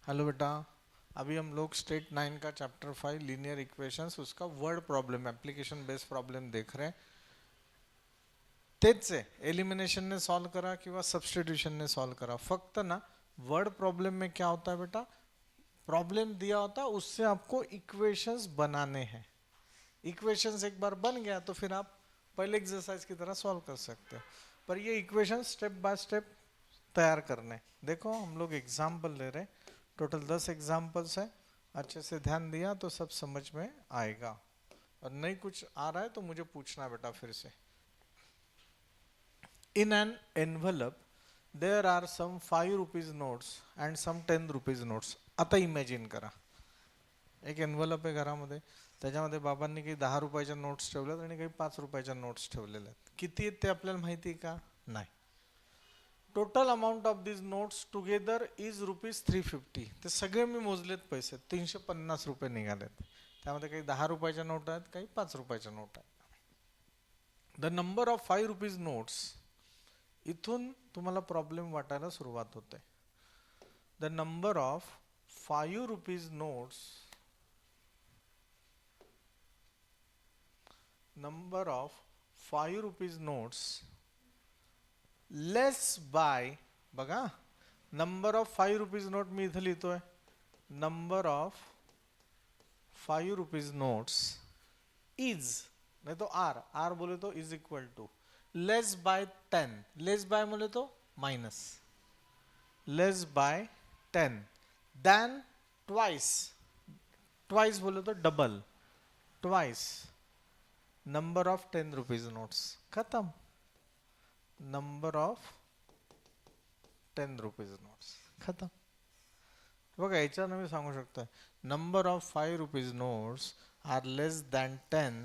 Hello बेटा। अभी हम लोग स्टेट 9 का चैप्टर 5 लीनियर इक्वेशंस उसका word problem application based problem देख रहे हैं. तेच आहे, एलिमिनेशनने सॉल्व करा किंवा सबस्टिट्यूशनने सॉल्व करा. फक्त ना वर्ड प्रॉब्लम में क्या होता है बेटा, प्रॉब्लम दिया होता है उससे आपको इक्वेशंस बनाने हैं. इक्वेशंस एक बार बन गया तो फिर आप पहले एक्सरसाइज की तरह सॉल्व कर सकते हो. पर ये इक्वेशन स्टेप बाय स्टेप तैयार करने. देखो हम लोग एग्जाम्पल ले रहे हैं, टोटल 10 एग्जाम्पल्स है. अच्छे से ध्यान दिया तो सब समझ में आएगा. और नहीं कुछ आ रहा है तो मुझे पूछना बेटा फिर से. In an envelope there are some 5 rupees notes and some 10 rupees notes. आता इमॅजिन करा, एक एनव्हलप आहे घरामध्ये, त्याच्यामध्ये बाबांनी काही 10 रुपयाच्या नोट्स ठेवल्यात आणि काही 5 रुपयाच्या नोट्स ठेवलेल्या आहेत. किती आहेत ते आपल्याला माहिती आहे का? नाही. Total amount of this notes together is ₹350. ते सगळे मी मोजलेत पैसे, 350 रुपये निघालेत. त्यामध्ये काही 10 रुपयाच्या नोट आहेत, काही 5 रुपयाच्या नोट आहेत. The number of 5 rupees notes, इथून तुम्हाला प्रॉब्लेम वाटायला सुरुवात होते. The number of 5 rupees notes, number of 5 rupees notes less by, बघा नंबर ऑफ 5 रुपीज नोट मी इथं लिहितोय. Number of 5 rupees notes is, नहीं तो आर, आर बोले तो is equal to less by 10. Less by बोले तो minus, less by 10 then twice, twice बोले तो double, twice number of 10 rupees notes. खत्म. नंबर ऑफ 10 रुपीज नोट्स खत्म. बघा याच्यानं मी सांगू शकतो, number of 5 rupees notes are less than 10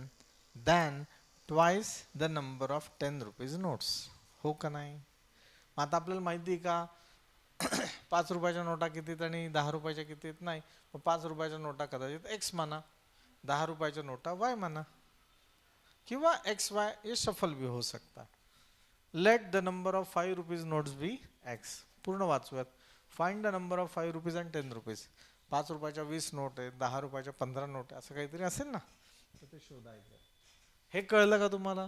than twice the number of 10 rupees notes. हो का नाही? आता आपल्याला माहिती आहे का 5 रुपयाच्या नोटा किती आणि 10 रुपयाच्या किती? नाही. 5 रुपयाच्या नोटा कदाचित एक्स म्हणा, 10 रुपयाच्या नोटा वाय म्हणा, किंवा एक्स वाय ये सफल भी हो सकता. Let the number of 5 rupees notes be x. पूर्ण वाचूयात. Find the number of 5 rupees and 10 rupees. 5 रुपयाच्या 20 नोट आहेत, 10 रुपयाच्या 15 नोट आहे, असं काहीतरी असेल ना, तर ते शोधायचं. हे कळलं का तुम्हाला?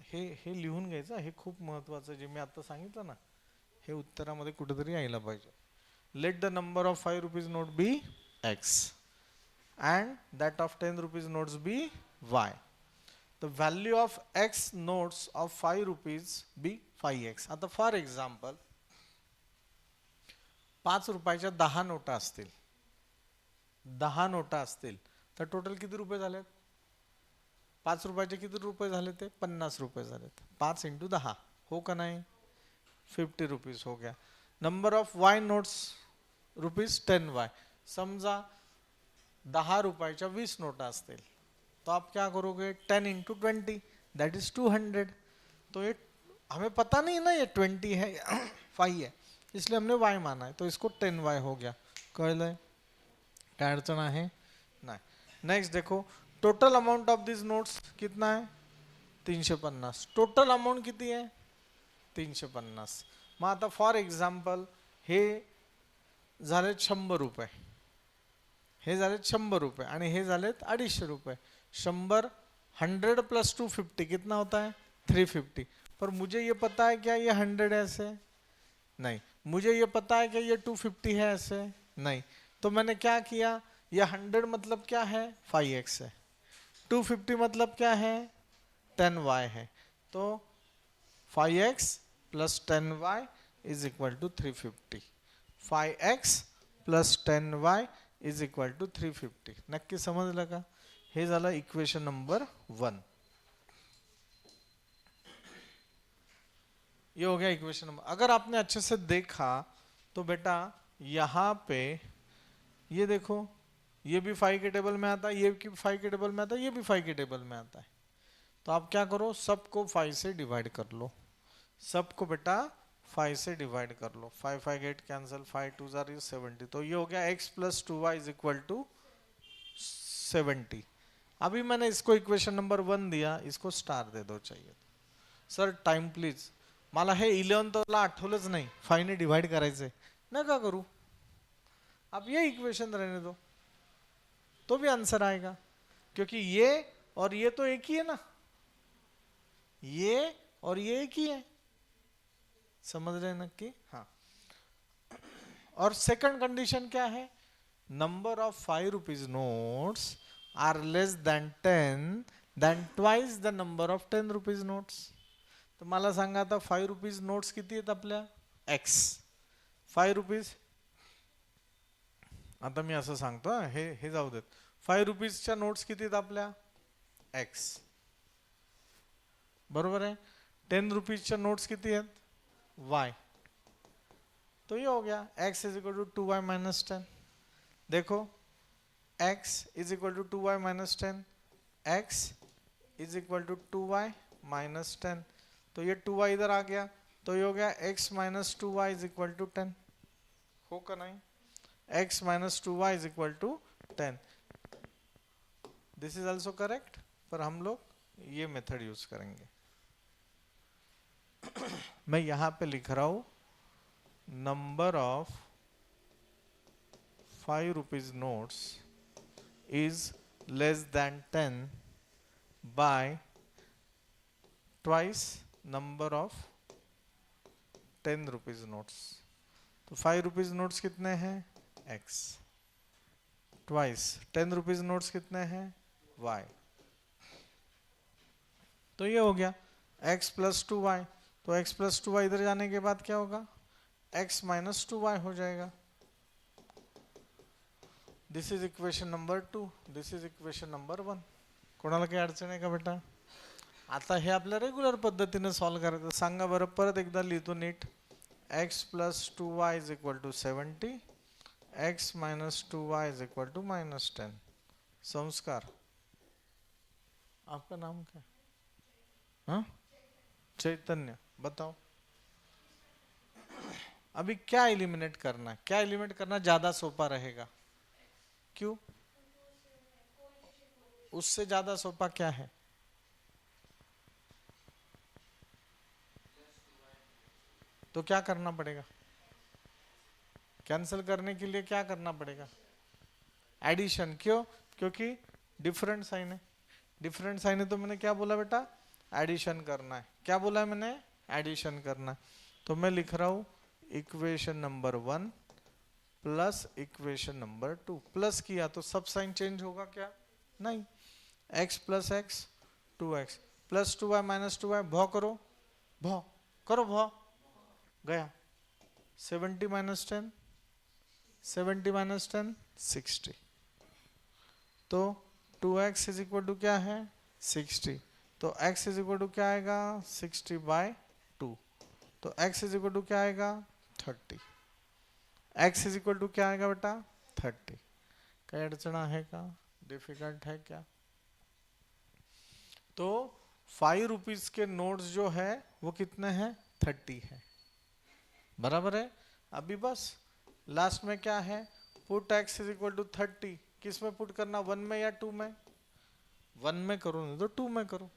हे हे लिहून घ्यायचं, हे खूप महत्त्वाचं. जे मी आता सांगितलं ना, हे उत्तरामध्ये कुठेतरी यायला पाहिजे. Let the number of 5 rupees note be X and that of 10 rupees notes be Y. The value of x notes of 5 rupees be 5x. आता फॉर एक्झाम्पल 5 रुपयाच्या 10 नोटा असतील, 10 नोटा असतील तर टोटल किती रुपये झालेत? 5 रुपयाचे किती रुपये झाले? ते 50 रुपये झालेत. 5 × 10 हो का नाही? 50 रुपीज हो गया. Number of Y notes ₹10y. समजा 10 रुपयाच्या 20 नोटा असतील तो आप क्या करोगे? 10 × 20 दैट इज 200. तो ये हमें पता नहीं ना ये 20 है या 5 है, इसलिए हमने y माना है, तो इसको 10y हो गया. कळलंय? काय अडचण आहे? नाही. नेक्स्ट देखो, total amount of this notes कितना है? 350. टोटल अमाउंट किती आहे? 350. मग आता फॉर एक्झाम्पल हे झाले 100 रुपये, हे झालेत 100 रुपये आणि हे झालेत 250 रुपये. 100 100 + 250 कितना होता है? 350. पर मुझे ये पता है क्या ये 100 है ऐसे? नहीं. मुझे ये पता है कि ये 250 है ऐसे? नहीं. तो मैंने क्या किया, ये 100 मतलब क्या है? 5x है. 250 मतलब क्या है? 10y है. तो 5x + 10y is equal to 350. 5x + 10y is equal to 350. नक्की समजलं का? हे झालं इक्वेशन नंबर 1. ये हो गया इक्वेशन नंबर. अगर आपने अच्छे से देखा तो बेटा यहाँ पे ये देखो, ये भी 5 के टेबल में आता है, ये भी 5 के टेबल में आता है, ये भी 5 के टेबल में आता है. तो आप क्या करो, सबको 5 से डिवाइड कर लो. सबको बेटा 5 से डिवाइड कर लो. 5 5 गेट कैंसिल, 5 2 जार 70. तो ये हो गया x + 2y is equal to 70. अभी मैंने इसको इक्वेशन नंबर 1 दिया, इसको स्टार दे दो चाहिए. Sir time please. मला हे 11th ला आठवलंच नाही 5 ने डिवाइड करायचंय. नका करू, आप ये इक्वेशन रहने दो तो भी आंसर आएगा, क्योंकि ये और ये तो एक ही है ना, ये और ये एक ही है, समझ रहे हैं नक्की? हाँ। और सेकंड कंडीशन क्या है? Number of 5 rupees notes are less than 10 then twice the number of 10 rupees notes. तर मला सांगा आता 5 रुपीज नोट्स किती आहेत आपल्या? एक्स. 5 रुपीज, आता मी असं सांगतो हे हे जाऊ देत. 5 रुपीजच्या नोट्स किती आहेत आपल्या? एक्स. बरोबर आहे. 10 रुपीजच्या नोट्स किती आहेत? वाय. तो ये हो गया x is equal to 2y minus 10. देखो x is equal to 2y minus 10, x is equal to 2y minus 10. तो ये 2y इधर आ गया, तो ये हो गया x minus 2y is equal to 10. हो का नहीं? x minus 2y is equal to 10. This is also correct, पर हम लोग ये मेथड यूज करेंगे. मैं यहां पे लिख रहा हूं number of 5 rupees notes is less than 10 by twice number of 10 rupees notes. तो 5 रुपीज नोट्स कितने हैं? x. ट्वाइस 10 रुपीज नोट्स कितने हैं? y. तो ये हो गया x प्लस 2y. तो x प्लस 2y इधर जाने के बाद क्या होगा? x माइनस 2y हो जाएगा. This is equation number 2, this is equation number 1. कोणाला काही अडचण आहे का बेटा? आता हे आपल्या रेग्युलर पद्धतीने सॉल्व करायचं. सांगा बरं, परत एकदा लिहितो नीट. x plus 2y is equal to 70, x minus 2y is equal to minus 10. Sanskar, आपका नाम क्या? हाँ, चैतन्य. बताओ अभी क्या एलिमिनेट करना है? क्या एलिमिनेट करना ज्यादा सोपा रहेगा? क्यों? उससे ज्यादा सोपा क्या है? तो क्या करना पड़ेगा? कैंसिल करने के लिए क्या करना पड़ेगा? एडिशन. क्यों? क्योंकि डिफरेंट साइन है. डिफरेंट साइन है तो मैंने क्या बोला बेटा? एडिशन करना है. क्या बोला है मैंने? एडिशन करना है. तो मैं लिख रहा हूं equation number 1 plus equation number 2. Plus किया तो सब साइन चेंज होगा क्या? नहीं. x plus x 2x plus 2y minus 2y. भौ करो, भौ करो, भौ गया. 70 माइनस 10, 70 माइनस 10 60. तो 2x इज इक्वल टू क्या है? 60. तो x इज इक्वल टू क्या आएगा? 60 बाय 2. तो x इज इक्वल टू क्या आएगा? 30. x इज इक्वल टू क्या आएगा बेटा? 30. कई अड़चन है का? डिफिकल्ट है क्या? तो 5 रुपीज के नोट्स जो है वो कितने हैं? 30 है. बराबर है. अभी बस लास्ट में क्या है? Put x is equal to 30. किस में पुट करना? 1 में या 2 में? 1 में करो, नहीं तो 2 में करो.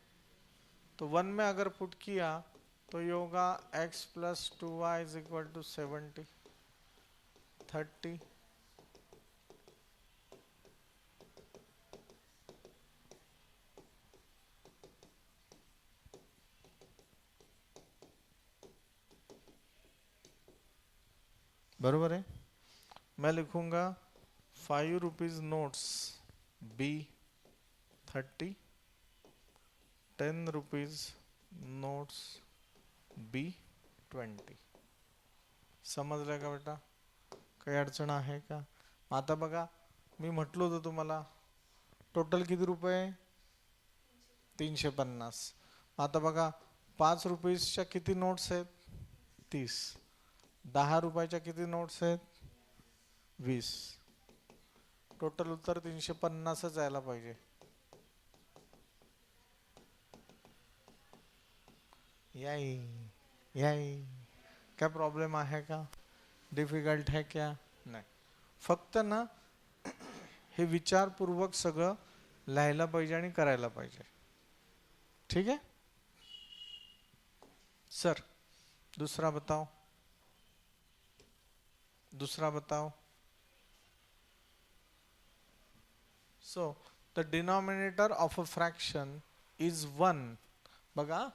तो 1 में अगर पुट किया तो ये होगा x plus 2y is equal to 70, 30. बरोबर है. मैं लिखूंगा 5 rupees notes B 30, 10 rupees notes B 20. समजलं का बेटा? काही अडचण आहे का? आता बघा, मी म्हटलं होतं तुम्हाला टोटल किती रुपये? 350. आता बघा 5 रुपीजच्या किती नोट्स आहेत? 30. 10 रुपयाच्या किती नोट्स आहेत? 20. टोटल उत्तर 350च यायला पाहिजे. याई याई. क्या प्रॉब्लेम आहे का? डिफिकल्ट है क्या? नाही. फक्त ना हे विचारपूर्वक सगळं लिहायला पाहिजे आणि करायला पाहिजे. ठीक है सर? दूसरा बताओ, दूसरा बताओ. So the denominator of a fraction is 1. बघा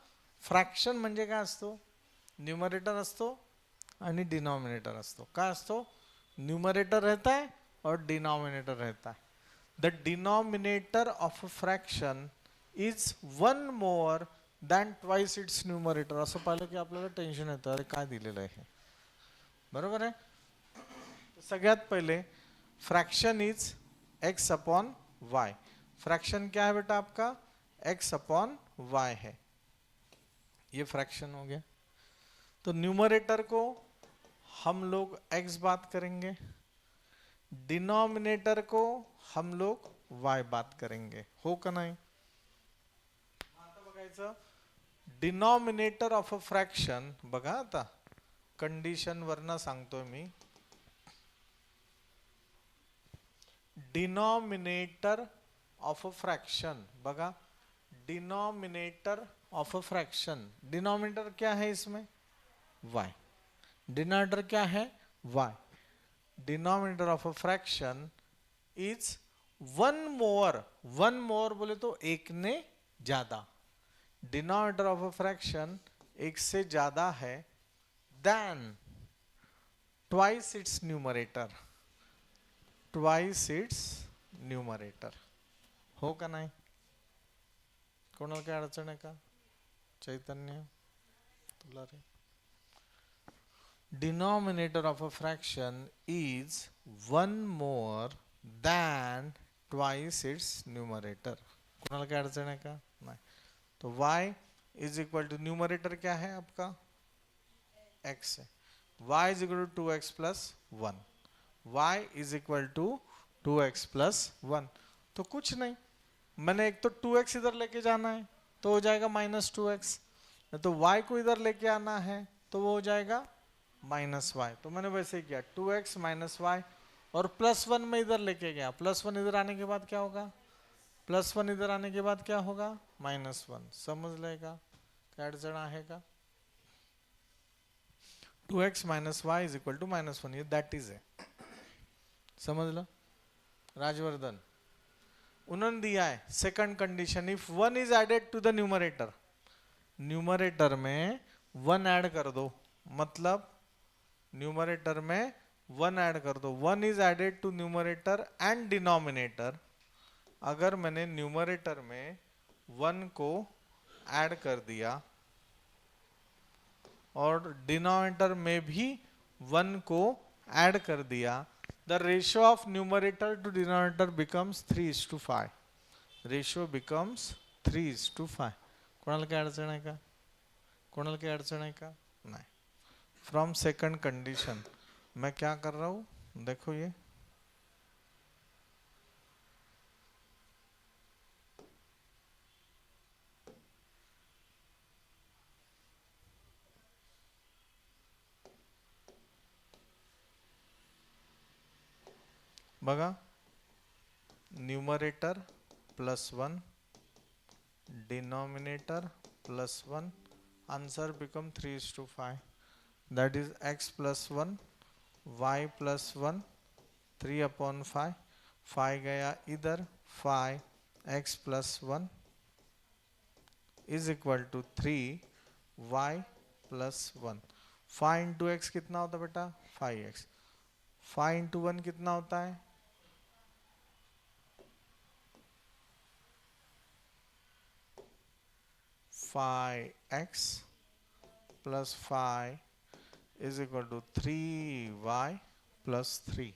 फ्रॅक्शन म्हणजे काय असतो, न्यूमरेटर असतो आणि डिनोमिनेटर असतो. काय असतो, न्यूमरेटर रहता है और डिनोमिनेटर रहता है. The denominator of a fraction is 1 more than twice its numerator. असं पाहिलं की आपल्याला टेन्शन येतं, अरे काय दिलेलं आहे, बरोबर आहे. सगळ्यात पहले fraction is x upon y. Fraction क्या है बेटा आपका, x अपॉन y है. ये फ्रैक्शन हो गया. तो न्यूमरेटर को हम लोग x बात करेंगे, डिनोमिनेटर को हम लोग y बात करेंगे. हो का नाही. आता बघायचं डिनोमिनेटर ऑफ अ फ्रॅक्शन. बघा आता कंडिशन वरना सांगतोय मी. Denominator of a fraction. बघा denominator of a fraction, denominator क्या है इसमें, y. डिनोमिनेटर क्या है, y. Denominator of a fraction is 1 more. 1 more बोले तो एक ने ज्यादा. डिनोमिनेटर ऑफ अ फ्रैक्शन एक से ज्यादा है then twice its numerator. Twice its numerator. हो का नाही. कोणाला काय अडचण आहे का, चैतन्य तुला रे. Denominator of a fraction is 1 more than twice its numerator. कोणाला काय अडचण आहे का, नाही. तो y is equal to numerator क्या है आपका, x है. y is equal to 2x plus 1. y is equal to 2x plus 1. तो कुछ नहीं, मैंने एक तो 2x इधर लेके जाना है तो हो जाएगा -2x. तो y को इधर लेके आना है तो वो हो जाएगा -y. तो मैंने वैसे ही किया 2x माइनस वाई और +1 में इधर लेके गया. +1 इधर आने के बाद क्या होगा, +1 इधर आने के बाद क्या होगा, -1. समझ लेगा क्या अडचण आहे का. 2x minus y is equal to -1. ये दैट इज है. समझ लो राजवर्धन. उन्होंने दिया है second condition, if 1 is added to the numerator. Numerator में 1 ऐड कर दो, मतलब न्यूमरेटर में 1 ऐड कर दो. 1 is added to numerator and denominator. अगर मैंने न्यूमरेटर में 1 को ऐड कर दिया और डिनोमिनेटर में भी 1 को ऐड कर दिया, the ratio of numerator to denominator becomes 3:5. Ratio becomes 3:5. कोणाला काय अडचण आहे का, कोणाला काय अडचण आहे का, नाही. फ्रॉम सेकंड कंडीशन मैं क्या कर रहा हूं, देखो ये बघा numerator +1 denominator +1, answer become 3:5. That is x +1 y +1 3/5. 5 गया इधर, 5 x +1 is equal to 3 y +1. 5 into x कितना होता है बेटा, 5x. 5 इंटू 1 कितना होता है, 5x plus 5 is equal to 3y plus 3.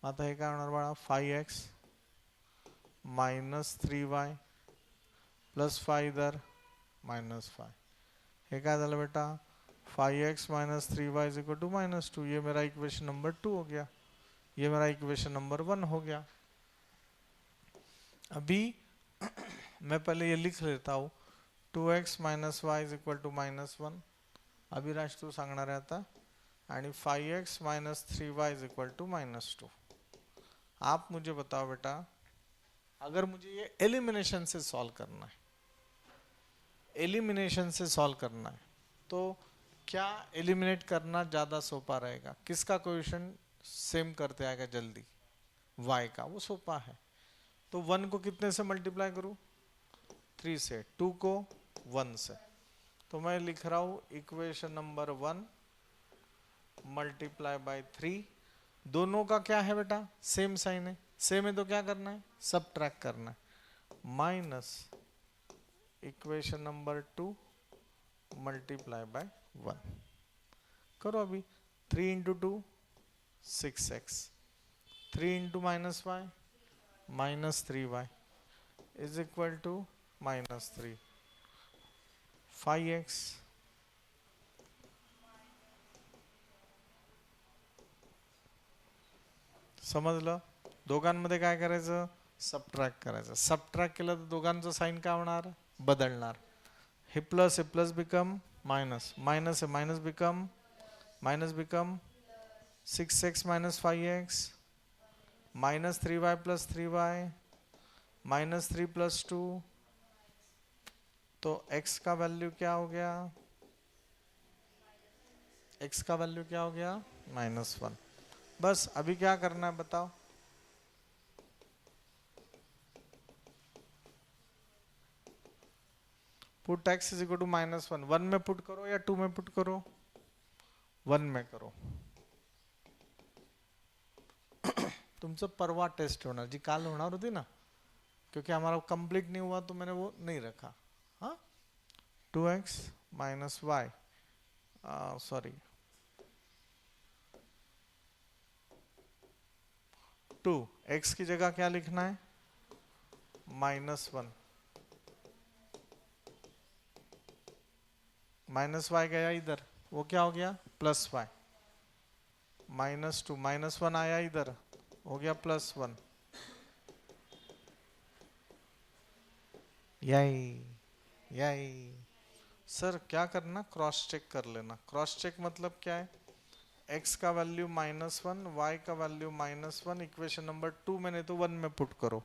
आता हे काय होणार बाळा, 5x माइनस 3y प्लस 5 इधर -5. हे काय झालं बेटा, 5x minus 3y is equal to -2. ये मेरा इक्वेशन नंबर 2 हो गया, ये मेरा इक्वेशन नंबर 1 हो गया. अभी मैं पहले ये लिख लेता हूँ 2x minus y is equal to -1. Abhiraj तू सांगणार आहे आता. आणि 5x minus 3y is equal to -2. आप मुझे बताओ बेटा, अगर मुझे ये एलिमिनेशन से सॉल्व करना है, एलिमिनेशन से सॉल्व करना है, तो क्या एलिमिनेट करना ज़्यादा सोपा रहेगा, किसका कोएफिशिएंट सेम करते आएगा जल्दी, y का, वो सोपा है. तो 1 को कितने से मल्टीप्लाई करूं? 3 से। 2 को 1 से। तो मैं लिख रहा हूं इक्वेशन नंबर 1 मल्टीप्लाई बाय 3। दोनों का क्या है बेटा? सेम साइन है। सेम है तो क्या करना है? सबट्रैक्ट करना है। Minus equation number 2 multiply by 1 करो अभी। 3 into 2 6x, 3 into minus y -3y is equal to -3 5x। समजलं? दोघांमध्ये काय करायचं? सबट्रॅक्ट करायचं. सबट्रॅक्ट केलं तर दोघांचं साइन काय होणार? बदलणार. हे प्लस आहे, प्लस बिकम माइनस, माइनस है minus become 6x minus 5x -3y plus 3y -3 plus 2। तो x का वैल्यू क्या हो गया? x का वैल्यू क्या हो गया? -1। बस अभी क्या करना है बताओ? Put x is equal to -1 1 में पुट करो या 2 में पुट करो? 1 में करो. तुमचं परवा टेस्ट होना जी काल होना होती ना, क्योंकि हमारा कंप्लीट नहीं हुआ तो मैंने वो नहीं रखा. हाँ 2x minus Y sorry 2 x की जगह क्या लिखना है? -1 माइनस वाई गया इधर, वो क्या हो गया? प्लस वाई -2 -1 आया इधर, हो गया +1. यही सर क्या करना? क्रॉस चेक कर लेना. क्रॉस चेक मतलब क्या है? x का वैल्यू -1 y का वैल्यू -1 इक्वेशन नंबर 2 मैंने तो 1 में पुट करो.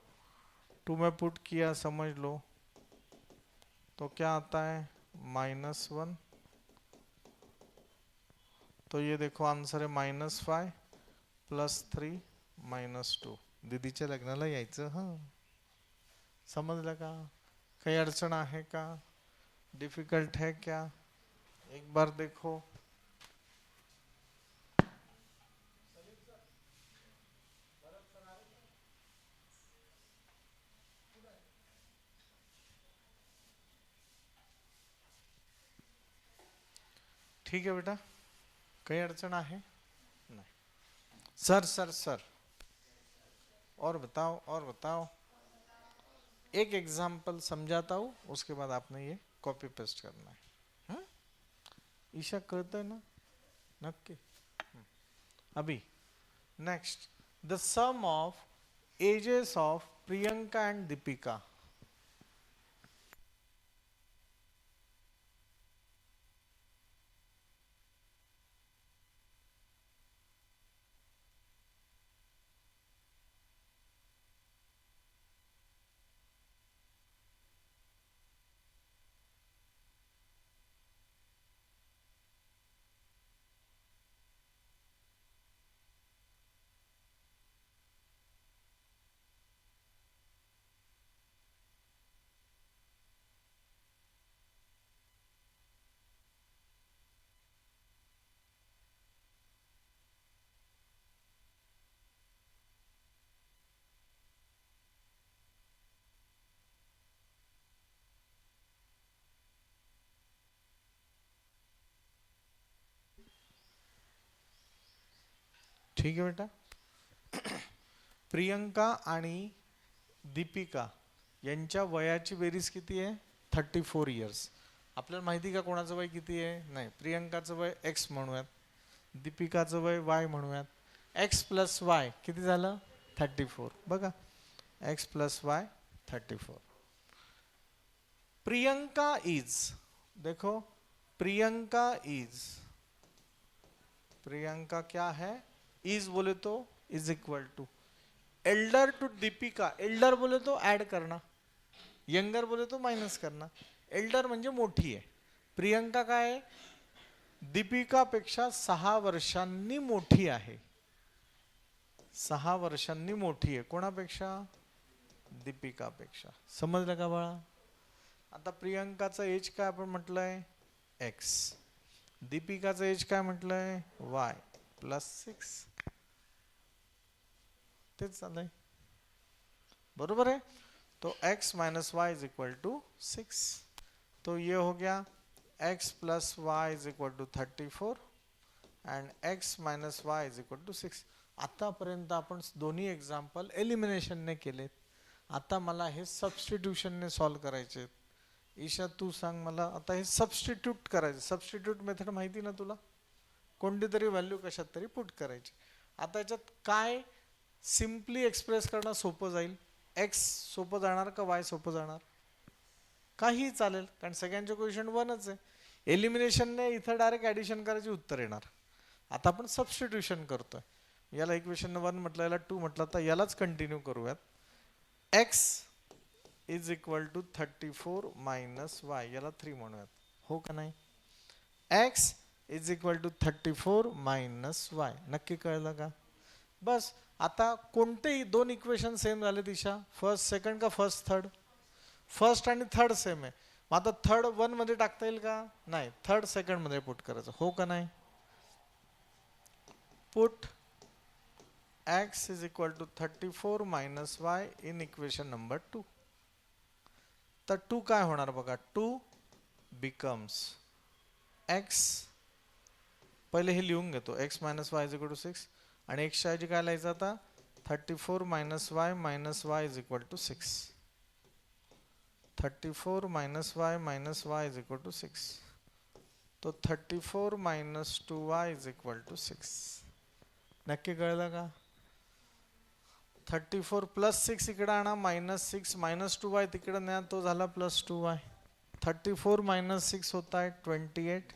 2 में पुट किया समझ लो तो क्या आता है? -1. तो ये देखो आंसर आहे -5 +3 -2. दीदीच्या लग्नाला यायचं. हां समजलं का? काही अडचण आहे का? डिफिकल्ट है क्या? एक बार देखो. ठीक है बेटा, काही अडचण आहे? नहीं. सर सर सर और बताओ. एक एग्जाम्पल समझाता हूँ, उसके बाद आपने ये कॉपी पेस्ट करना है. हम्म? ईशा करता है ना? नक्की. अभी next, the sum of ages of Priyanka and Deepika. ठीक है बेटा. प्रियंका आणि दीपिका यांच्या वयाची बेरीज किती आहे? 34 इयर्स. आपल्याला माहिती का कोणाचं वय किती आहे? नाही. प्रियंकाचं वय x म्हणूयात, दीपिकाचं वय y म्हणूयात. x प्लस वाय किती झालं? 34. बघा x plus y 34. Priyanka is, देखो प्रियंका क्या है? इज बोले तो is equal to elder to Deepika. Elder बोले तो ऐड करना, यंगर बोले तो माइनस करना. एल्डर म्हणजे मोठी आहे. प्रियंका काय आहे? दीपिकापेक्षा 6 वर्षांनी मोठी आहे. 6 वर्षांनी मोठी आहे. कोणापेक्षा? दीपिकापेक्षा. समजलं का बाळा? आता प्रियंकाचं एज काय आपण म्हटलंय एक्स, दीपिकाचं एज काय म्हटलंय वाय +6. तेच चाललंय बरोबर है. तो x minus y is equal to 6. तो ये हो गया x plus y is equal to 34 and x minus y is equal to 6. आतापर्यंत आपण दोन्ही एक्झाम्पल एलिमिनेशनने केलेत. आता मला हे सबस्टिट्यूशनने सॉल्व करायचे. ईशा तू सांग मला, आता हे सबस्टिट्यूट करायचे. सबस्टिट्यूट मेथड माहिती ना तुला? कोणती तरी व्हॅल्यू कशात तरी पुट करायची. आता याच्यात काय सिम्पली एक्सप्रेस करणं सोपं जाईल? एक्स सोपं जाणार का वाय सोपं जाणार? काहीही चालेल, कारण सगळ्यांचे कोएफिशिएंट 1च आहे. एलिमिनेशनने इथं डायरेक्ट ॲडिशन करायची उत्तर येणार. आता आपण सबस्टिट्यूशन करतोय. याला इक्वेशन 1 म्हटलं, याला 2 म्हटलं, तर यालाच कंटिन्यू करूयात. X is equal to 34 minus y, याला 3 म्हणूयात. हो का नाही? X is equal to 34 minus y. नक्की कळलं का? बस. आता कोणतेही दोन इक्वेशन सेम झाले दिशा, फर्स्ट सेकंड का फर्स्ट थर्ड? फर्स्ट आणि थर्ड सेम आहे. मग आता थर्ड 1 मध्ये टाकता येईल का? नाही, थर्ड सेकंड मध्ये पुट करायचं. हो का नाही? Put x is equal to 34 minus y in equation number 2. तर 2 काय होणार बघा, 2 बिकम्स x, पहिले हे लिहून घेतो, x minus y is equal to 6 आणि x च्या ऐवजी काय लिहायचं आता 34 minus y is equal to 6. 34 minus y is equal to 6. तो 34 minus 2y is equal to 6. नक्की कळलं का? 34 प्लस 6 इकडे आणा, -6 मायनस 2y तिकडे न्या, तो झाला प्लस 2y. 34 मायनस 6 होता है 28.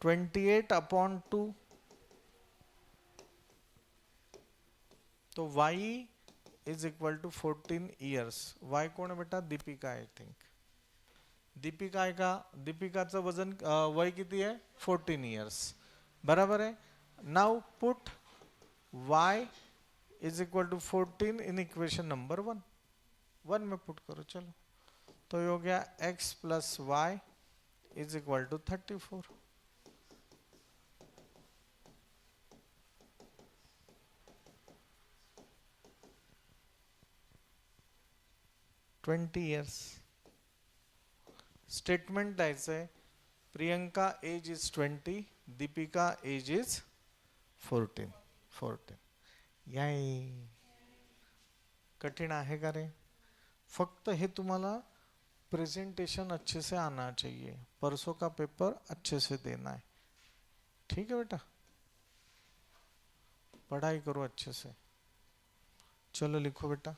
28 अपॉन 2. तो y is equal to 14 years. y कोण है बेटा? Deepika I think. दीपिका आहे का? दीपिकाचं वजन वय किती आहे? 14 इयर्स. बराबर है. Now put y is equal to 14 in equation number 1. 1 में पुट करो. चलो, तो ये हो गया x plus y is equal to 34. 20 years. Statement द्यायचंय, Priyanka age is 20, Deepika age is 14. याय कठिन आहे का रे? फक्त हे तुम्हाला प्रेजेंटेशन अच्छे से आना चाहिए. परसों का पेपर अच्छे से देना है. ठीक है बेटा, पढ़ाई करो अच्छे से. चलो लिखो बेटा.